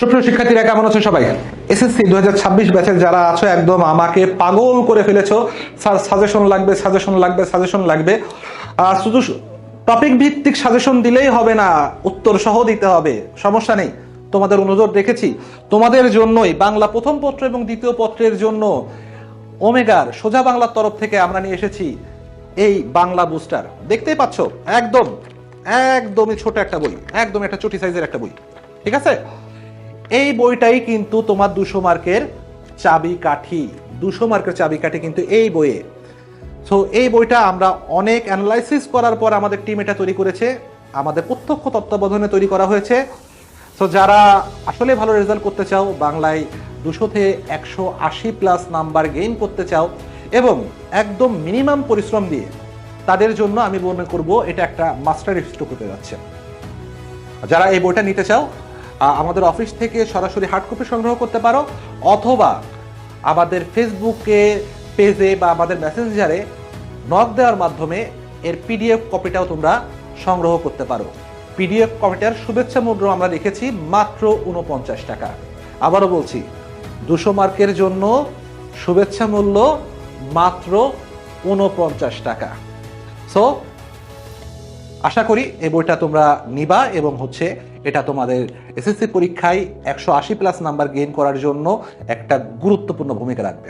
সুপ্রিয় শিক্ষার্থীরা, কেমন আছো সবাই? এসএসসি 2026 ব্যাচের যারা আছো, একদম আমাকে পাগল করে ফেলেছো। স্যার সাজেশন লাগবে, সাজেশন লাগবে, সাজেশন লাগবে। শুধু টপিক ভিত্তিক সাজেশন দিলেই হবে না, উত্তর সহ দিতে হবে। সমস্যা নেই, তোমাদের অনুরোধ রেখেছি। তোমাদের জন্যই বাংলা প্রথম পত্র এবং দ্বিতীয় পত্রের জন্য ওমেগার সোজা বাংলার তরফ থেকে আমরা নিয়ে এসেছি এই বাংলা বুস্টার। দেখতেই পাচ্ছ, একদমই ছোট একটা বই, একদম একটা চটি সাইজের একটা বই। ঠিক আছে, এই বইটাই কিন্তু তোমার 200 মার্কের চাবিকাঠি। 200 মার্কের চাবিকাঠি কিন্তু এই বইয়ে। সো এই বইটা আমরা অনেক অ্যানালাইসিস করার পর আমাদের টিম এটা তৈরি করেছে, আমাদের প্রত্যক্ষ তত্ত্বাবধানে তৈরি করা হয়েছে। সো যারা আসলে ভালো রেজাল্ট করতে চাও, বাংলায় 200 থেকে 180 প্লাস নাম্বার গেইন করতে চাও এবং একদম মিনিমাম পরিশ্রম দিয়ে, তাদের জন্য আমি মনে করব এটা একটা মাস্টার স্ট্রোক হতে যাচ্ছে। যারা এই বইটা নিতে চাও, আমাদের অফিস থেকে সরাসরি হার্ড কপি সংগ্রহ করতে পারো, অথবা আমাদের ফেসবুকে পেজে বা আমাদের মেসেঞ্জারে নক দেওয়ার মাধ্যমে এর পিডিএফ কপিটাও তোমরা সংগ্রহ করতে পারো। পিডিএফ কপিটার শুভেচ্ছা মূল্য আমরা রেখেছি মাত্র 49 টাকা। আবারও বলছি, 200 মার্কের জন্য শুভেচ্ছা মূল্য মাত্র 49 টাকা। সো আশা করি এই বইটা তোমরা নিবা এবং এটা তোমাদের এসএসসি পরীক্ষায় 180 প্লাস নাম্বার গেইন করার জন্য একটা গুরুত্বপূর্ণ ভূমিকা রাখবে।